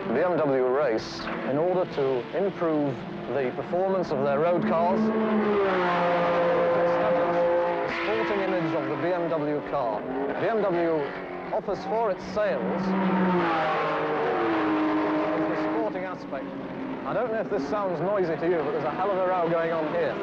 BMW race in order to improve the performance of their road cars, establish the sporting image of the BMW car. BMW offers for its sales the sporting aspect. I don't know if this sounds noisy to you, but there's a hell of a row going on here.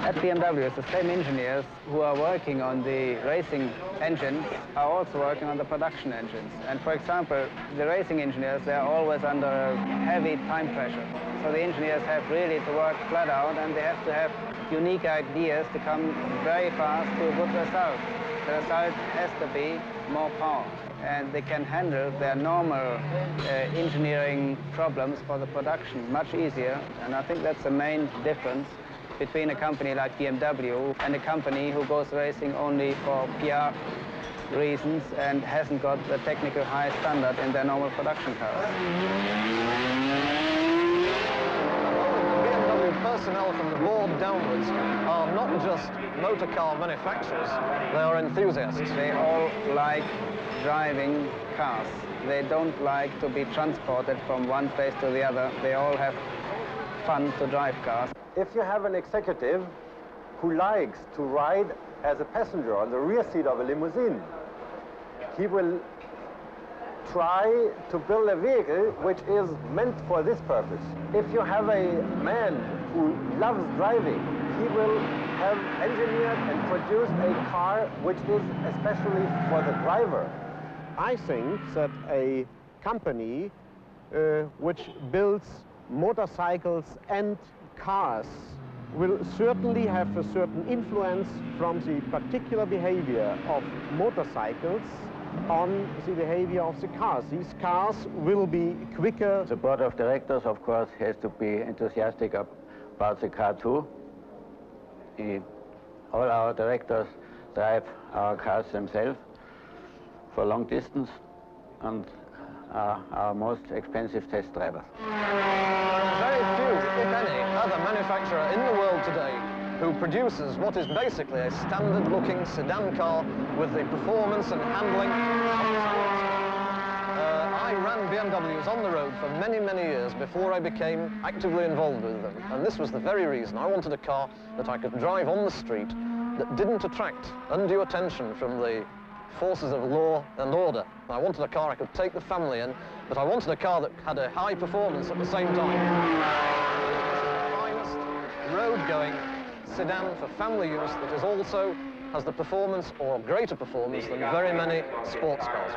At BMW, the same engineers who are working on the racing engines are also working on the production engines. And for example, the racing engineers, they are always under heavy time pressure. So the engineers have really to work flat out, and they have to have unique ideas to come very fast to a good result. The result has to be more power. And they can handle their normal engineering problems for the production much easier. And I think that's the main difference between a company like BMW and a company who goes racing only for PR reasons and hasn't got the technical high standard in their normal production cars. BMW personnel from the board downwards are not just motor car manufacturers, they are enthusiasts. They all like driving cars. They don't like to be transported from one place to the other. They all have fun to drive cars. If you have an executive who likes to ride as a passenger on the rear seat of a limousine, he will try to build a vehicle which is meant for this purpose. If you have a man who loves driving, he will have engineered and produced a car which is especially for the driver. I think that a company which builds motorcycles and cars will certainly have a certain influence from the particular behavior of motorcycles on the behavior of the cars. These cars will be quicker. The board of directors, of course, has to be enthusiastic about the car too. All our directors drive our cars themselves for long distance and are our most expensive test drivers. Very few, if any, other manufacturer in the world today who produces what is basically a standard-looking sedan car with the performance and handling. I ran BMWs on the road for many, many years before I became actively involved with them. And this was the very reason. I wanted a car that I could drive on the street that didn't attract undue attention from the forces of law and order. I wanted a car I could take the family in, but I wanted a car that had a high performance at the same time. The finest road-going sedan for family use that is also has the performance or greater performance than very many sports cars.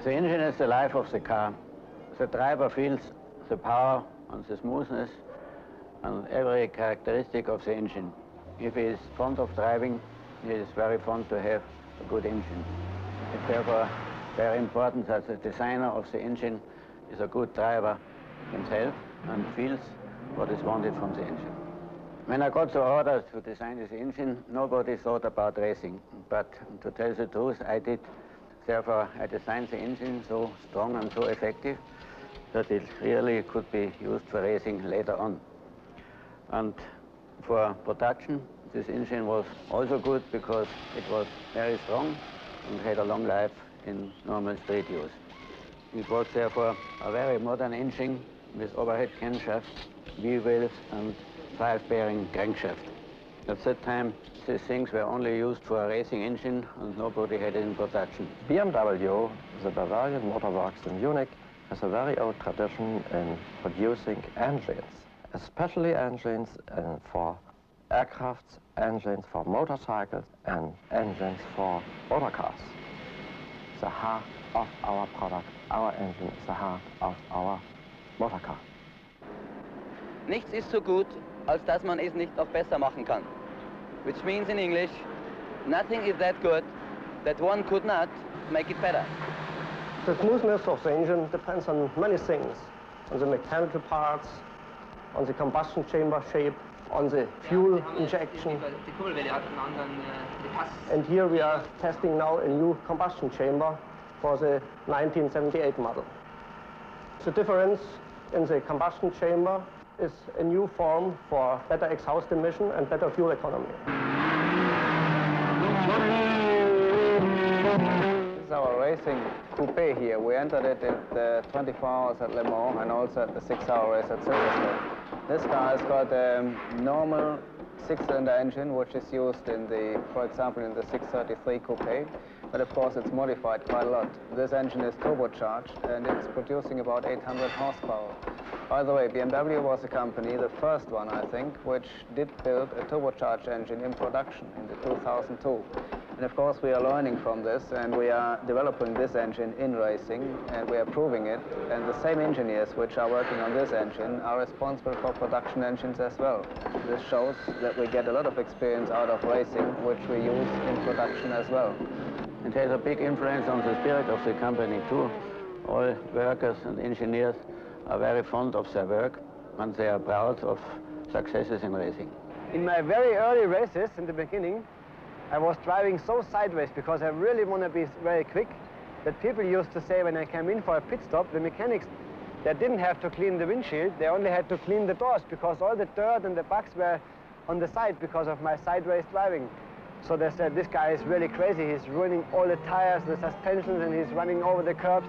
The engine is the life of the car. The driver feels the power on the smoothness, and every characteristic of the engine. If he is fond of driving, he is very fond to have a good engine. It's therefore very important that the designer of the engine is a good driver himself and feels what is wanted from the engine. When I got the order to design this engine, nobody thought about racing, but to tell the truth, I did. Therefore, I designed the engine so strong and so effective that it really could be used for racing later on. And for production, this engine was also good because it was very strong and had a long life in normal street use. It was therefore a very modern engine with overhead camshaft, V-wheels and 5-bearing crankshaft. At that time, these things were only used for a racing engine and nobody had it in production. BMW, the Bavarian Motorworks in Munich, has a very old tradition in producing engines, especially engines for aircrafts, engines for motorcycles and engines for motor cars. The heart of our product, our engine is the heart of our motor car. Nichts ist so gut, als dass man es nicht auch besser machen kann. Which means in English, nothing is that good that one could not make it better. The smoothness of the engine depends on many things, on the mechanical parts, on the combustion chamber shape, on the fuel injection. And here we are testing now a new combustion chamber for the 1978 model. The difference in the combustion chamber is a new form for better exhaust emission and better fuel economy. This is our racing coupe here. We entered it at the 24 hours at Le Mans and also at the 6-hour race at Silverstone. This car has got a normal 6-cylinder engine, which is used in the, for example, in the 633 coupe, but of course it's modified quite a lot. This engine is turbocharged and it's producing about 800 horsepower. By the way, BMW was a company, the first one, I think, which did build a turbocharged engine in production in the 2002. And of course, we are learning from this, and we are developing this engine in racing, and we are proving it. And the same engineers which are working on this engine are responsible for production engines as well. This shows that we get a lot of experience out of racing, which we use in production as well. It has a big influence on the spirit of the company too. All workers and engineers are very fond of their work and they are proud of successes in racing. In my very early races in the beginning, I was driving so sideways because I really want to be very quick that people used to say when I came in for a pit stop, the mechanics, they didn't have to clean the windshield, they only had to clean the doors because all the dirt and the bugs were on the side because of my sideways driving. So they said, this guy is really crazy, he's ruining all the tires, the suspensions, and he's running over the curbs.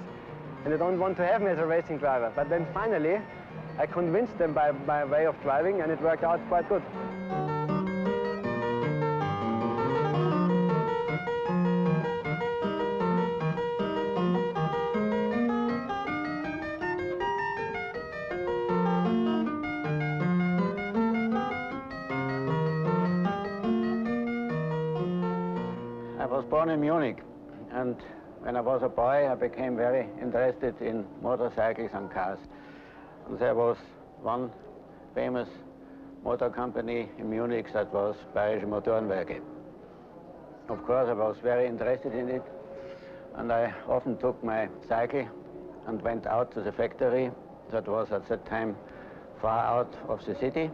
And they don't want to have me as a racing driver. But then finally, I convinced them by my way of driving, and it worked out quite good. I was born in Munich, and when I was a boy, I became very interested in motorcycles and cars. And there was one famous motor company in Munich that was Bayerische Motorenwerke. Of course, I was very interested in it, and I often took my cycle and went out to the factory that was at that time far out of the city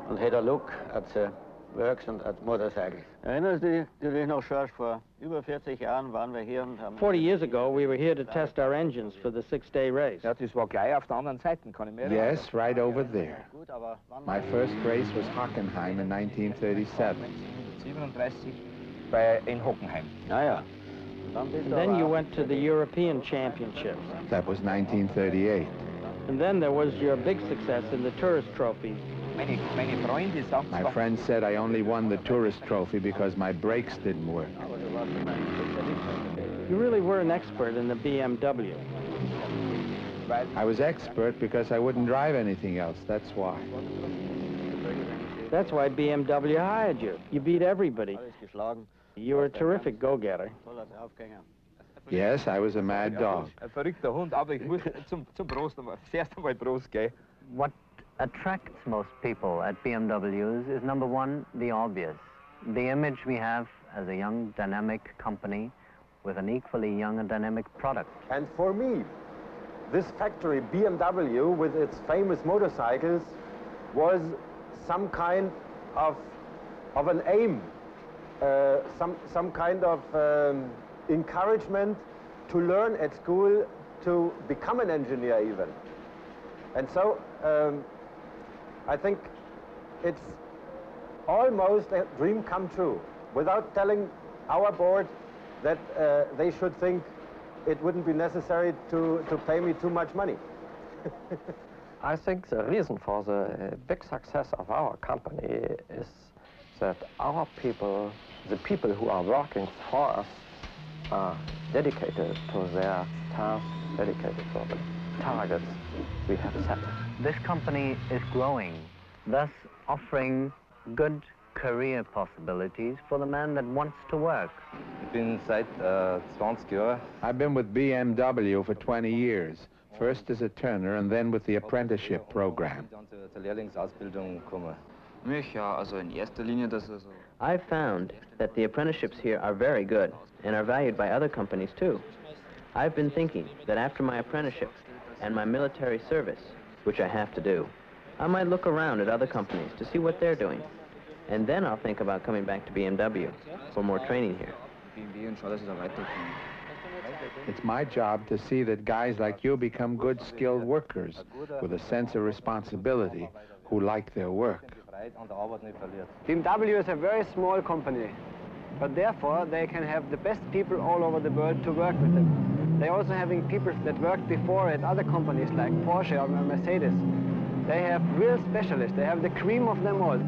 and had a look at the works und at motorcycles. Erinnerst du dich noch, George, vor über 40 Jahren waren wir hier und haben... 40 years ago, we were here to test our engines for the 6-day race. Ja, das war gleich auf der anderen Seite, kann ich mir erinnern. Yes, right over there. My first race was Hockenheim in 1937. 37 in Hockenheim. Ja, ja. And then you went to the European Championships. That was 1938. And then there was your big success in the tourist trophies. Meine Freunde sagen My friend said I only won the tourist trophy because my brakes didn't work. You really were an expert in the BMW. I was expert because I wouldn't drive anything else, that's why. That's why BMW hired you. You beat everybody. You were a terrific go-getter. Yes, I was a mad dog. Ein verrückter Hund, aber ich muss zum Prost einmal, das erste Mal Prost, gell? What attracts most people at BMWs is, number one, the obvious. The image we have as a young, dynamic company with an equally young and dynamic product. And for me, this factory, BMW, with its famous motorcycles, was some kind of an aim, some kind of encouragement to learn at school, to become an engineer even. And so I think it's almost a dream come true, without telling our board that they should think it wouldn't be necessary to pay me too much money. I think the reason for the big success of our company is that our people, the people who are working for us, are dedicated to their task, dedicated to the targets we have set. This company is growing, thus offering good career possibilities for the man that wants to work. Ich bin seit 20 Jahren. I've been with BMW for 20 years, first as a turner and then with the apprenticeship program. I've found that the apprenticeships here are very good and are valued by other companies too. I've been thinking that after my apprenticeship and my military service, which I have to do, I might look around at other companies to see what they're doing. And then I'll think about coming back to BMW for more training here. It's my job to see that guys like you become good, skilled workers with a sense of responsibility who like their work. BMW is a very small company, but therefore they can have the best people all over the world to work with them. They're also having people that worked before at other companies like Porsche or Mercedes. They have real specialists. They have the cream of them all.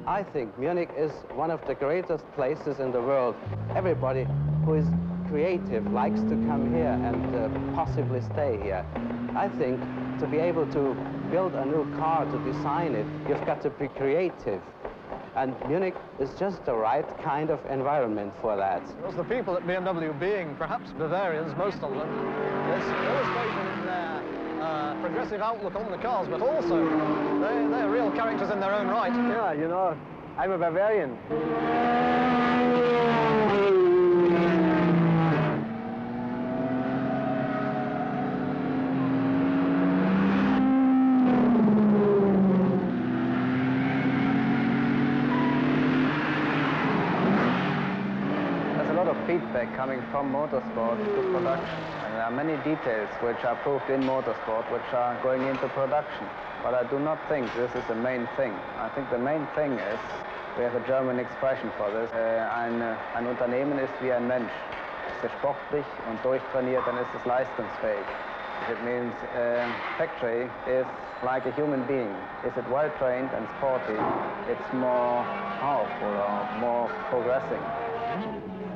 I think Munich is one of the greatest places in the world. Everybody who is creative likes to come here and possibly stay here. I think to be able to build a new car, to design it, you've got to be creative. And Munich is just the right kind of environment for that. Because the people at BMW, being perhaps Bavarians, most of them, there's illustration in their progressive outlook on the cars, but also they're real characters in their own right. Yeah, you know, I'm a Bavarian. Feedback coming from motorsport to production. And there are many details which are proved in motorsport which are going into production. But I do not think this is the main thing. I think the main thing is, we have a German expression for this, ein Unternehmen ist wie ein Mensch. Ist es sportlich und durchtrainiert, dann ist es leistungsfähig. It means factory is like a human being. Is it well trained and sporty, it's more powerful or more progressing.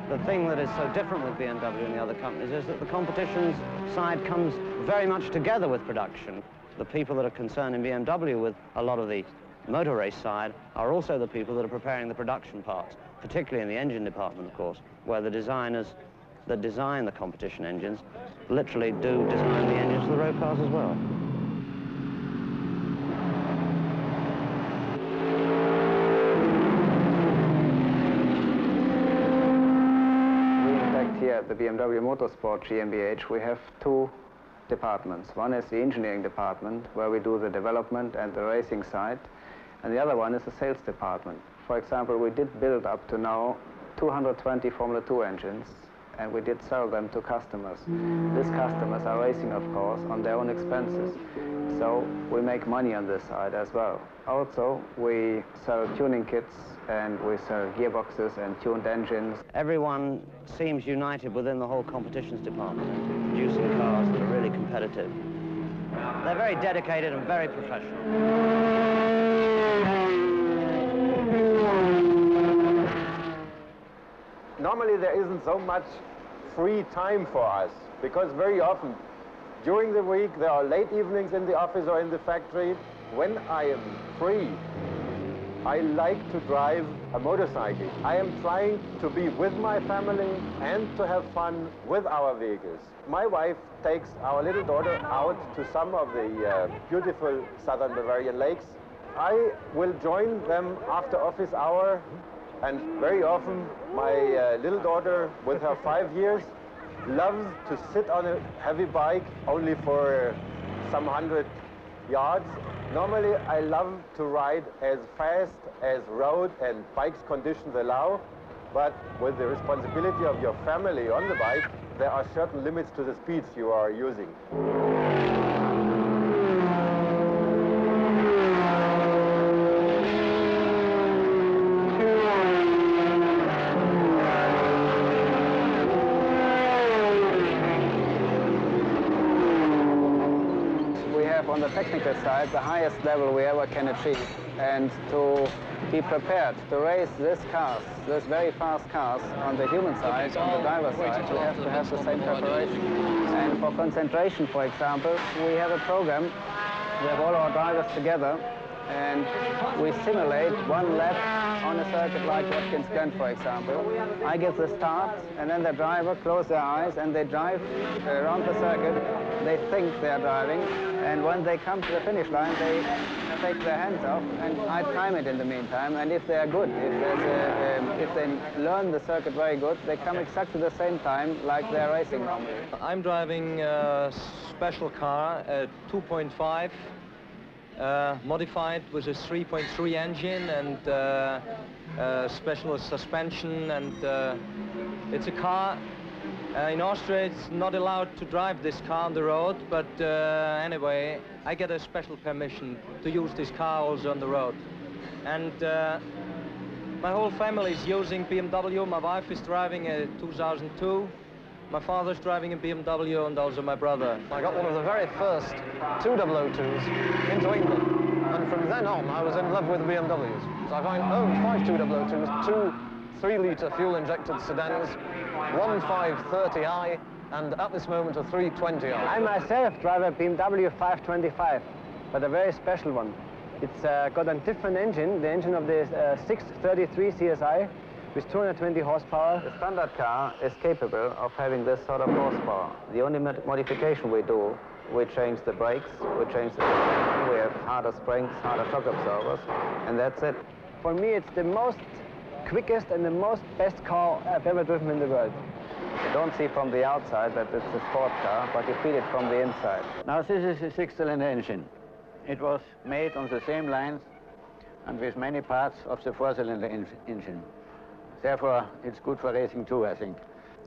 The thing that is so different with BMW and the other companies is that the competition side comes very much together with production. The people that are concerned in BMW with a lot of the motor race side are also the people that are preparing the production parts, particularly in the engine department, of course, where the designers that design the competition engines literally do design the engines for the road cars as well. Here at the BMW Motorsport GmbH, we have two departments. One is the engineering department, where we do the development and the racing side, and the other one is the sales department. For example, we did build up to now 220 Formula 2 engines, and we did sell them to customers. These customers are racing, of course, on their own expenses. So we make money on this side as well. Also, we sell tuning kits and we sell gearboxes and tuned engines. Everyone seems united within the whole competitions department, producing cars that are really competitive. competitive. They're very dedicated and very professional. Normally there isn't so much free time for us, because very often during the week there are late evenings in the office or in the factory. When I am free, I like to drive a motorcycle. I am trying to be with my family and to have fun with our vehicles. My wife takes our little daughter out to some of the beautiful southern Bavarian lakes. I will join them after office hour, and very often my little daughter, with her 5 years, loves to sit on a heavy bike only for some 100 yards. Normally, I love to ride as fast as road and bike's conditions allow, but with the responsibility of your family on the bike, there are certain limits to the speeds you are using. On the technical side, the highest level we ever can achieve, and to be prepared to race these very fast cars on the human side, on the driver's side, we have to have the same preparation. And for concentration, for example, we have a program. We have all our drivers together, and we simulate one lap on a circuit like Watkins Glen, for example. I give the start, and then the driver close their eyes and they drive around the circuit. They think they're driving, and when they come to the finish line, they take their hands off, and I time it in the meantime. And if they are good, if they learn the circuit very good, they come exactly the same time like they're racing normally. I'm driving a special car, a 2.5. Modified with a 3.3 engine and special suspension, and it's a car. In Austria, it's not allowed to drive this car on the road, but anyway, I get a special permission to use this car also on the road. And my whole family is using BMW. My wife is driving a 2002. My father's driving a BMW, and also my brother. I got one of the very first 2002s into England, and from then on I was in love with BMWs. So I've owned 5 2002s, 2 3-litre fuel-injected sedans, one 530i, and at this moment a 320i. I myself drive a BMW 525, but a very special one. It's got a different engine, the engine of the 633 CSI, with 220 horsepower. The standard car is capable of having this sort of horsepower. The only modification we do, we change the brakes, we change the suspension, we have harder springs, harder shock absorbers, and that's it. For me, it's the most quickest and the most best car I've ever driven in the world. You don't see from the outside that it's a sport car, but you feel it from the inside. Now, this is a 6-cylinder engine. It was made on the same lines and with many parts of the 4-cylinder engine. Therefore, it's good for racing too, I think.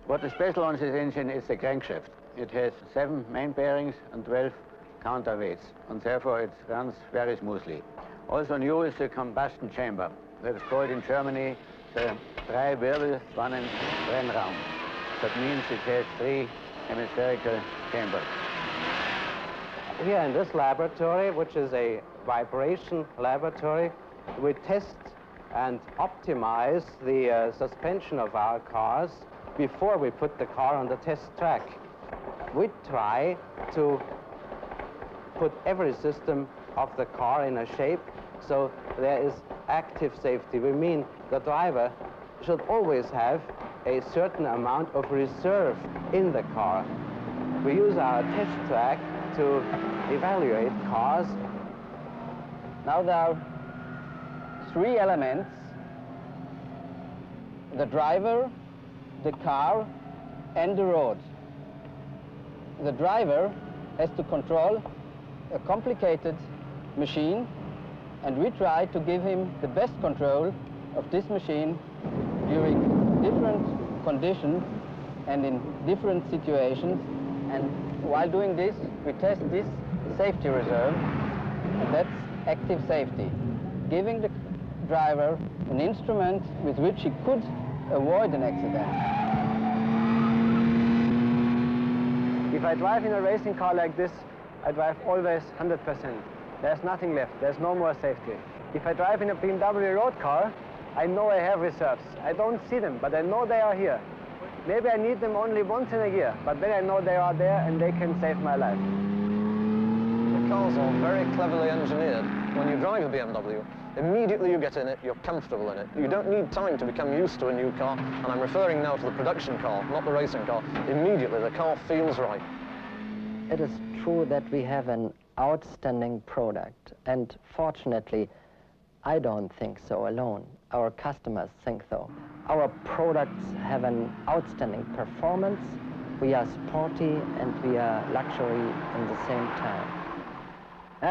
What is special on this engine is the crankshaft. It has 7 main bearings and 12 counterweights, and therefore it runs very smoothly. Also new is the combustion chamber. That's called in Germany the Drei-Wirbel-Wannen-Rennraum. That means it has 3 hemispherical chambers. Here in this laboratory, which is a vibration laboratory, we test and optimize the suspension of our cars before we put the car on the test track. We try to put every system of the car in a shape so there is active safety. We mean the driver should always have a certain amount of reserve in the car. We use our test track to evaluate cars. Now there are 3 elements: the driver, the car, and the road. The driver has to control a complicated machine, and we try to give him the best control of this machine during different conditions and in different situations. And while doing this, we test this safety reserve, and that's active safety, giving the driver an instrument with which he could avoid an accident. If I drive in a racing car like this, I drive always 100%. There's nothing left. There's no more safety. If I drive in a BMW road car, I know I have reserves. I don't see them, but I know they are here. Maybe I need them only once in a year, but then I know they are there and they can save my life. The cars are very cleverly engineered. When you drive a BMW, immediately you get in it, you're comfortable in it. You don't need time to become used to a new car, and I'm referring now to the production car, not the racing car. Immediately, the car feels right. It is true that we have an outstanding product, and fortunately, I don't think so alone. Our customers think so. Our products have an outstanding performance. We are sporty and we are luxury in the same time.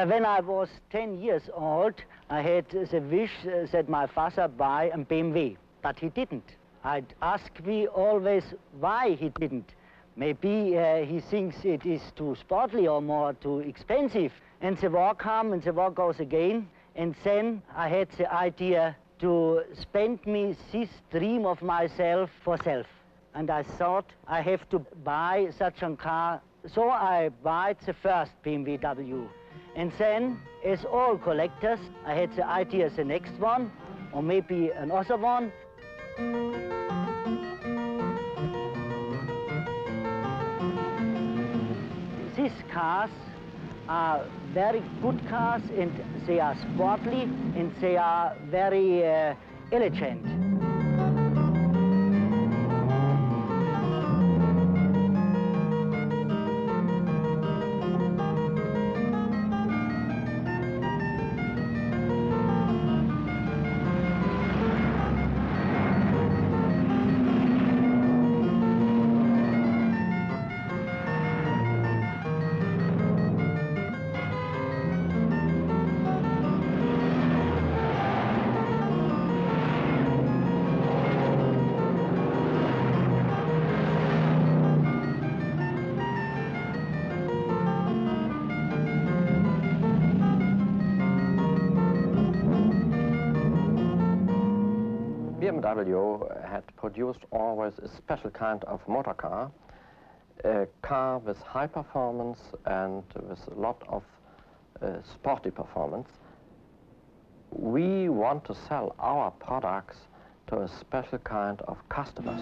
When I was 10 years old, I had the wish that my father buy a BMW, but he didn't. I'd ask me always why he didn't. Maybe he thinks it is too sportly or more too expensive. And the war comes and the war goes again. And then I had the idea to spend me this dream of myself for self. And I thought I have to buy such a car. So I bought the first BMW. And then, as all collectors, I had the idea the next one, or maybe another one. These cars are very good cars, and they are sportly, and they are very elegant. BMW had produced always a special kind of motor car, a car with high performance and with a lot of sporty performance. We want to sell our products to a special kind of customers.